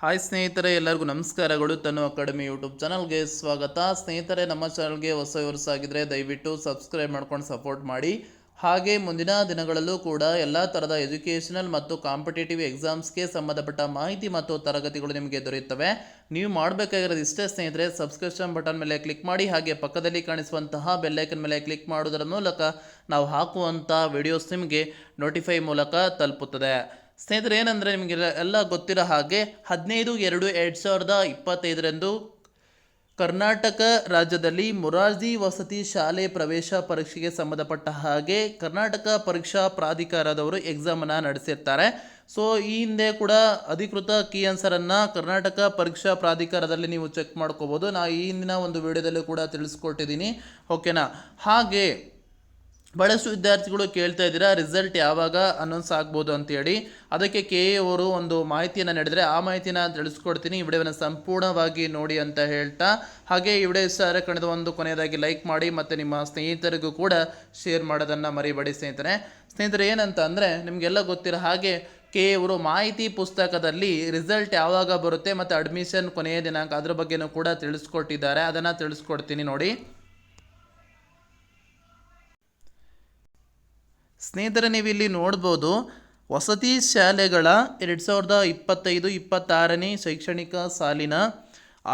Hi ಸ್ನೇಹಿತರೆ, ಎಲ್ಲರಿಗೂ ನಮಸ್ಕಾರಗಳು. ತನು ಅಕಾಡೆಮಿ ಯೂಟ್ಯೂಬ್ ಚಾನಲ್ಗೆ ಸ್ವಾಗತ. ಸ್ನೇಹಿತರೆ, ನಮ್ಮ ಚಾನಲ್ಗೆ ಹೊಸ ಆಗಿದ್ರೆ ದಯವಿಟ್ಟು ಸಬ್ಸ್ಕ್ರೈಬ್ ಮಾಡ್ಕೊಂಡು ಸಪೋರ್ಟ್ ಮಾಡಿ. ಹಾಗೆ ಮುಂದಿನ ದಿನಗಳಲ್ಲೂ ಕೂಡ ಎಲ್ಲ ಥರದ ಎಜುಕೇಷನಲ್ ಮತ್ತು ಕಾಂಪಿಟೇಟಿವ್ ಎಕ್ಸಾಮ್ಸ್ಗೆ ಸಂಬಂಧಪಟ್ಟ ಮಾಹಿತಿ ಮತ್ತು ತರಗತಿಗಳು ನಿಮಗೆ ದೊರೆಯುತ್ತವೆ. ನೀವು ಮಾಡಬೇಕಾಗಿರೋದು ಇಷ್ಟೇ ಸ್ನೇಹಿತರೆ, ಸಬ್ಸ್ಕ್ರಿಪ್ಷನ್ ಬಟನ್ ಮೇಲೆ ಕ್ಲಿಕ್ ಮಾಡಿ, ಹಾಗೆ ಪಕ್ಕದಲ್ಲಿ ಕಾಣಿಸುವಂತಹ ಬೆಲ್ಲೈಕನ್ ಮೇಲೆ ಕ್ಲಿಕ್ ಮಾಡುವುದರ ಮೂಲಕ ನಾವು ಹಾಕುವಂಥ ವಿಡಿಯೋಸ್ ನಿಮಗೆ ನೋಟಿಫೈ ಮೂಲಕ ತಲುಪುತ್ತದೆ. ಸ್ನೇಹಿತರೆ, ಏನಂದರೆ ನಿಮಗೆ ಎಲ್ಲ ಗೊತ್ತಿರೋ ಹಾಗೆ 15/2/2025 ಕರ್ನಾಟಕ ರಾಜ್ಯದಲ್ಲಿ ಮೊರಾರ್ಜಿ ವಸತಿ ಶಾಲೆ ಪ್ರವೇಶ ಪರೀಕ್ಷೆಗೆ ಸಂಬಂಧಪಟ್ಟ ಹಾಗೆ ಕರ್ನಾಟಕ ಪರೀಕ್ಷಾ ಪ್ರಾಧಿಕಾರದವರು ಎಕ್ಸಾಮನ್ನು ನಡೆಸಿರ್ತಾರೆ. ಸೊ ಈ ಹಿಂದೆ ಕೂಡ ಅಧಿಕೃತ ಕೀ ಆನ್ಸರನ್ನು ಕರ್ನಾಟಕ ಪರೀಕ್ಷಾ ಪ್ರಾಧಿಕಾರದಲ್ಲಿ ನೀವು ಚೆಕ್ ಮಾಡ್ಕೋಬೋದು. ನಾನು ಈ ಹಿಂದಿನ ಒಂದು ವಿಡಿಯೋದಲ್ಲೂ ಕೂಡ ತಿಳಿಸ್ಕೊಟ್ಟಿದ್ದೀನಿ, ಓಕೆನಾ. ಹಾಗೆ ಭಾಳಷ್ಟು ವಿದ್ಯಾರ್ಥಿಗಳು ಕೇಳ್ತಾ ಇದ್ದೀರಾ ರಿಸಲ್ಟ್ ಯಾವಾಗ ಅನೌನ್ಸ್ ಆಗ್ಬೋದು ಅಂತೇಳಿ. ಅದಕ್ಕೆ ಕೆ ಎ ಅವರು ಒಂದು ಮಾಹಿತಿಯನ್ನು ನೀಡಿದರೆ ಆ ಮಾಹಿತಿನ ತಿಳಿಸ್ಕೊಡ್ತೀನಿ. ಈ ವಿಡಿಯೋವನ್ನು ಸಂಪೂರ್ಣವಾಗಿ ನೋಡಿ ಅಂತ ಹೇಳ್ತಾ, ಹಾಗೆ ಈ ವಿಡಿಯೋ ಇಷ್ಟ ಆದರೆ ಕಳೆದ ಒಂದು ಕೊನೆಯದಾಗಿ ಲೈಕ್ ಮಾಡಿ ಮತ್ತು ನಿಮ್ಮ ಸ್ನೇಹಿತರಿಗೂ ಕೂಡ ಶೇರ್ ಮಾಡೋದನ್ನು ಮರಿಬೇಡಿ ಸ್ನೇಹಿತರೆ. ಏನಂತ ಅಂದರೆ ನಿಮಗೆಲ್ಲ ಗೊತ್ತಿರೋ ಹಾಗೆ ಕೆ ಎ ಅವರು ಮಾಹಿತಿ ಪುಸ್ತಕದಲ್ಲಿ ರಿಸಲ್ಟ್ ಯಾವಾಗ ಬರುತ್ತೆ ಮತ್ತು ಅಡ್ಮಿಷನ್ ಕೊನೆಯ ದಿನಾಂಕ ಅದ್ರ ಬಗ್ಗೆನೂ ಕೂಡ ತಿಳಿಸ್ಕೊಟ್ಟಿದ್ದಾರೆ. ಅದನ್ನು ತಿಳಿಸ್ಕೊಡ್ತೀನಿ ನೋಡಿ. ಸ್ನೇಹಿತರೆ, ನೀವು ಇಲ್ಲಿ ನೋಡ್ಬೋದು, ವಸತಿ ಶಾಲೆಗಳ 2025-26ನೇ ಶೈಕ್ಷಣಿಕ ಸಾಲಿನ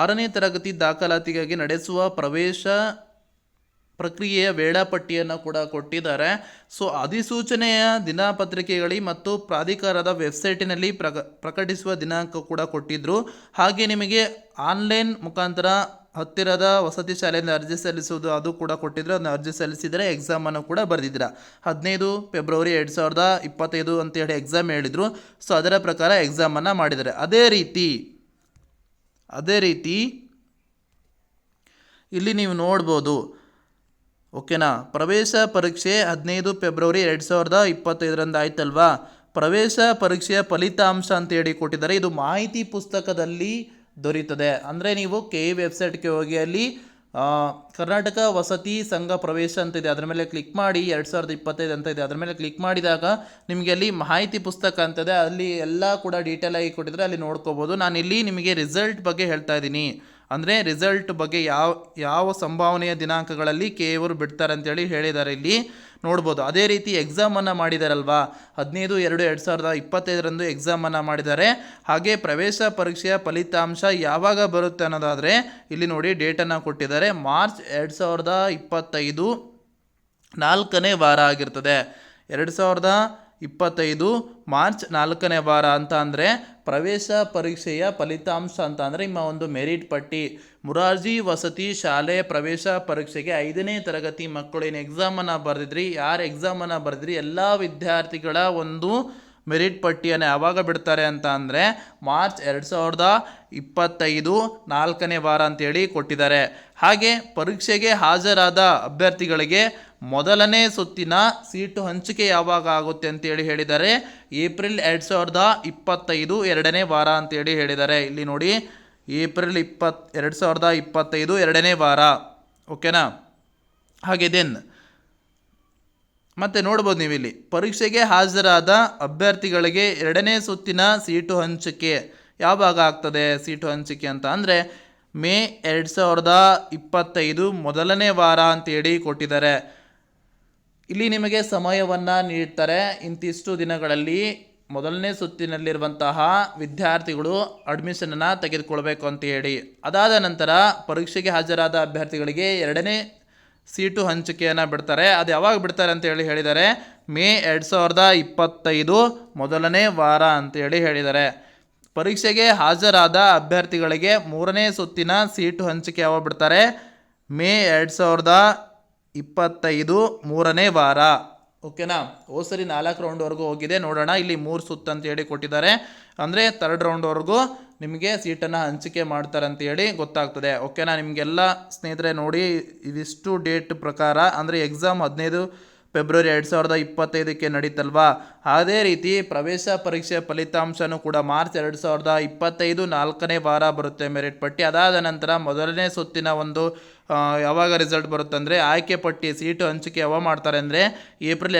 6ನೇ ತರಗತಿ ದಾಖಲಾತಿಗಾಗಿ ನಡೆಸುವ ಪ್ರವೇಶ ಪ್ರಕ್ರಿಯೆಯ ವೇಳಾಪಟ್ಟಿಯನ್ನು ಕೂಡ ಕೊಟ್ಟಿದ್ದಾರೆ. ಸೊ ಅಧಿಸೂಚನೆಯ ದಿನಪತ್ರಿಕೆಗಳಿಗೆ ಮತ್ತು ಪ್ರಾಧಿಕಾರದ ವೆಬ್ಸೈಟಿನಲ್ಲಿ ಪ್ರಕಟಿಸುವ ದಿನಾಂಕ ಕೂಡ ಕೊಟ್ಟಿದ್ದರು. ಹಾಗೆ ನಿಮಗೆ ಆನ್ಲೈನ್ ಮುಖಾಂತರ ಹತ್ತಿರದ ವಸತಿ ಶಾಲೆಯಿಂದ ಅರ್ಜಿ ಸಲ್ಲಿಸುವುದು ಅದು ಕೂಡ ಕೊಟ್ಟಿದ್ರು. ಅದನ್ನು ಅರ್ಜಿ ಸಲ್ಲಿಸಿದರೆ ಎಕ್ಸಾಮನ್ನು ಕೂಡ ಬರೆದಿದ್ದೀರಾ. 15 ಫೆಬ್ರವರಿ 2025 ಅಂತೇಳಿ ಎಕ್ಸಾಮ್ ಹೇಳಿದರು. ಸೊ ಅದರ ಪ್ರಕಾರ ಎಕ್ಸಾಮನ್ನು ಮಾಡಿದ್ದಾರೆ. ಅದೇ ರೀತಿ ಇಲ್ಲಿ ನೀವು ನೋಡ್ಬೋದು, ಓಕೆನಾ. ಪ್ರವೇಶ ಪರೀಕ್ಷೆ 15 ಫೆಬ್ರವರಿ 2025 ಆಯ್ತಲ್ವಾ. ಪ್ರವೇಶ ಪರೀಕ್ಷೆಯ ಫಲಿತಾಂಶ ಅಂತೇಳಿ ಕೊಟ್ಟಿದ್ದಾರೆ. ಇದು ಮಾಹಿತಿ ಪುಸ್ತಕದಲ್ಲಿ ದೊರೀತದೆ. ಅಂದರೆ ನೀವು ಕೆ ಎ ವೆಬ್ಸೈಟ್ಗೆ ಹೋಗಿ ಅಲ್ಲಿ ಕರ್ನಾಟಕ ವಸತಿ ಸಂಘ ಪ್ರವೇಶ ಅಂತ ಇದೆ, ಅದರ ಮೇಲೆ ಕ್ಲಿಕ್ ಮಾಡಿ 2025 ಅಂತ ಇದೆ, ಅದರ ಮೇಲೆ ಕ್ಲಿಕ್ ಮಾಡಿದಾಗ ನಿಮಗೆ ಅಲ್ಲಿ ಮಾಹಿತಿ ಪುಸ್ತಕ ಅಂತದೆ, ಅಲ್ಲಿ ಎಲ್ಲ ಕೂಡ ಡೀಟೇಲ್ ಆಗಿ ಕೊಟ್ಟಿದ್ರೆ ಅಲ್ಲಿ ನೋಡ್ಕೋಬೋದು. ನಾನಿಲ್ಲಿ ನಿಮಗೆ ರಿಸಲ್ಟ್ ಬಗ್ಗೆ ಹೇಳ್ತಾ ಇದ್ದೀನಿ. ಅಂದರೆ ರಿಸಲ್ಟ್ ಬಗ್ಗೆ ಯಾವ ಸಂಭಾವನೆಯ ದಿನಾಂಕಗಳಲ್ಲಿ ಕೆ ಎ ಅವರು ಬಿಡ್ತಾರೆ ಅಂತೇಳಿ ಹೇಳಿದ್ದಾರೆ, ಇಲ್ಲಿ ನೋಡ್ಬೋದು. ಅದೇ ರೀತಿ ಎಕ್ಸಾಮನ್ನು ಮಾಡಿದಾರಲ್ವಾ, 15/2/2025 ಎಕ್ಸಾಮನ್ನು ಮಾಡಿದ್ದಾರೆ. ಹಾಗೆ ಪ್ರವೇಶ ಪರೀಕ್ಷೆಯ ಫಲಿತಾಂಶ ಯಾವಾಗ ಬರುತ್ತೆ ಅನ್ನೋದಾದರೆ ಇಲ್ಲಿ ನೋಡಿ ಡೇಟನ್ನು ಕೊಟ್ಟಿದ್ದಾರೆ. ಮಾರ್ಚ್ 2025 4ನೇ ವಾರ ಆಗಿರ್ತದೆ. 2025 ಮಾರ್ಚ್ 4ನೇ ವಾರ ಅಂತ ಅಂದರೆ ಪ್ರವೇಶ ಪರೀಕ್ಷೆಯ ಫಲಿತಾಂಶ ಅಂತ ಅಂದರೆ ನಿಮ್ಮ ಒಂದು ಮೆರಿಟ್ ಪಟ್ಟಿ. ಮೊರಾರ್ಜಿ ವಸತಿ ಶಾಲೆ ಪ್ರವೇಶ ಪರೀಕ್ಷೆಗೆ 5ನೇ ತರಗತಿ ಮಕ್ಕಳು ಏನು ಎಕ್ಸಾಮನ್ನು ಬರೆದಿದ್ರಿ, ಯಾರು ಎಕ್ಸಾಮನ್ನು ಬರೆದಿದ್ರಿ ಎಲ್ಲ ವಿದ್ಯಾರ್ಥಿಗಳ ಒಂದು ಮೆರಿಟ್ ಪಟ್ಟಿಯನ್ನು ಯಾವಾಗ ಬಿಡ್ತಾರೆ ಅಂತ ಅಂದರೆ ಮಾರ್ಚ್ 2025 4ನೇ ವಾರ ಅಂತೇಳಿ ಕೊಟ್ಟಿದ್ದಾರೆ. ಹಾಗೆ ಪರೀಕ್ಷೆಗೆ ಹಾಜರಾದ ಅಭ್ಯರ್ಥಿಗಳಿಗೆ ಮೊದಲನೇ ಸುತ್ತಿನ ಸೀಟು ಹಂಚಿಕೆ ಯಾವಾಗ ಆಗುತ್ತೆ ಅಂತೇಳಿ ಹೇಳಿದ್ದಾರೆ. ಏಪ್ರಿಲ್ 2025 2ನೇ ವಾರ ಅಂತೇಳಿ ಹೇಳಿದ್ದಾರೆ. ಇಲ್ಲಿ ನೋಡಿ, ಏಪ್ರಿಲ್ 2025 2ನೇ ವಾರ, ಓಕೆನಾ. ಹಾಗೆ ಮತ್ತೆ ನೋಡ್ಬೋದು ನೀವು ಇಲ್ಲಿ ಪರೀಕ್ಷೆಗೆ ಹಾಜರಾದ ಅಭ್ಯರ್ಥಿಗಳಿಗೆ 2ನೇ ಸುತ್ತಿನ ಸೀಟು ಹಂಚಿಕೆ ಯಾವಾಗ ಆಗ್ತದೆ ಸೀಟು ಹಂಚಿಕೆ ಅಂತ ಅಂದರೆ ಮೇ 2025 ಮೊದಲನೇ ವಾರ ಅಂತೇಳಿ ಕೊಟ್ಟಿದ್ದಾರೆ. ಇಲ್ಲಿ ನಿಮಗೆ ಸಮಯವನ್ನು ನೀಡ್ತಾರೆ. ಇಂತಿಷ್ಟು ದಿನಗಳಲ್ಲಿ ಮೊದಲನೇ ಸುತ್ತಿನಲ್ಲಿರುವಂತಹ ವಿದ್ಯಾರ್ಥಿಗಳು ಅಡ್ಮಿಷನನ್ನು ತೆಗೆದುಕೊಳ್ಬೇಕು ಅಂತ ಹೇಳಿ. ಅದಾದ ನಂತರ ಪರೀಕ್ಷೆಗೆ ಹಾಜರಾದ ಅಭ್ಯರ್ಥಿಗಳಿಗೆ 2ನೇ ಸೀಟು ಹಂಚಿಕೆಯನ್ನು ಬಿಡ್ತಾರೆ. ಅದು ಯಾವಾಗ ಬಿಡ್ತಾರೆ ಅಂತೇಳಿ ಹೇಳಿದ್ದಾರೆ, ಮೇ 2025 ಮೊದಲನೇ ವಾರ ಅಂತೇಳಿ ಹೇಳಿದ್ದಾರೆ. ಪರೀಕ್ಷೆಗೆ ಹಾಜರಾದ ಅಭ್ಯರ್ಥಿಗಳಿಗೆ 3ನೇ ಸುತ್ತಿನ ಸೀಟು ಹಂಚಿಕೆ ಯಾವಾಗ ಬಿಡ್ತಾರೆ, ಮೇ 2025 3ನೇ ವಾರ, ಓಕೆನಾ. ಸರಿ 4 ರೌಂಡ್ವರೆಗೂ ಹೋಗಿದೆ, ನೋಡೋಣ. ಇಲ್ಲಿ 3 ಸುತ್ತು ಅಂತೇಳಿ ಕೊಟ್ಟಿದ್ದಾರೆ. ಅಂದರೆ 3rd ರೌಂಡ್ವರೆಗೂ ನಿಮಗೆ ಸೀಟನ್ನು ಹಂಚಿಕೆ ಮಾಡ್ತಾರೆ ಅಂತೇಳಿ ಗೊತ್ತಾಗ್ತದೆ, ಓಕೆನಾ. ನಿಮಗೆಲ್ಲ ಸ್ನೇಹಿತರೆ ನೋಡಿ, ಇದಿಷ್ಟು ಡೇಟ್ ಪ್ರಕಾರ ಅಂದರೆ ಎಕ್ಸಾಮ್ 15 ಫೆಬ್ರವರಿ 2025 ನಡೀತಲ್ವಾ. ಅದೇ ರೀತಿ ಪ್ರವೇಶ ಪರೀಕ್ಷೆಯ ಫಲಿತಾಂಶನೂ ಕೂಡ ಮಾರ್ಚ್ 2025 4ನೇ ವಾರ ಬರುತ್ತೆ ಮೆರಿಟ್ ಪಟ್ಟಿ. ಅದಾದ ನಂತರ ಮೊದಲನೇ ಸುತ್ತಿನ ಒಂದು ಯಾವಾಗ ರಿಸಲ್ಟ್ ಬರುತ್ತೆ ಅಂದರೆ ಆಯ್ಕೆ ಪಟ್ಟಿ ಸೀಟು ಹಂಚಿಕೆ ಯಾವಾಗ ಮಾಡ್ತಾರೆ ಅಂದರೆ ಏಪ್ರಿಲ್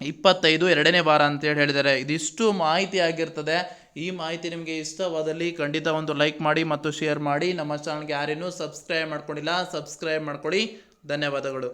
2025 2ನೇ ವಾರ ಅಂತೇಳಿ ಹೇಳಿದ್ದಾರೆ. ಇದಿಷ್ಟು ಮಾಹಿತಿ ಆಗಿರ್ತದೆ. ಈ ಮಾಹಿತಿ ನಿಮಗೆ ಇಷ್ಟವಾದಲ್ಲಿ ಖಂಡಿತ ಒಂದು ಲೈಕ್ ಮಾಡಿ ಮತ್ತು ಶೇರ್ ಮಾಡಿ. ನಮ್ಮ ಚಾನಲ್ಗೆ ಯಾರೇನೂ ಸಬ್ಸ್ಕ್ರೈಬ್ ಮಾಡ್ಕೊಂಡಿಲ್ಲ, ಸಬ್ಸ್ಕ್ರೈಬ್ ಮಾಡ್ಕೊಳ್ಳಿ. ಧನ್ಯವಾದಗಳು.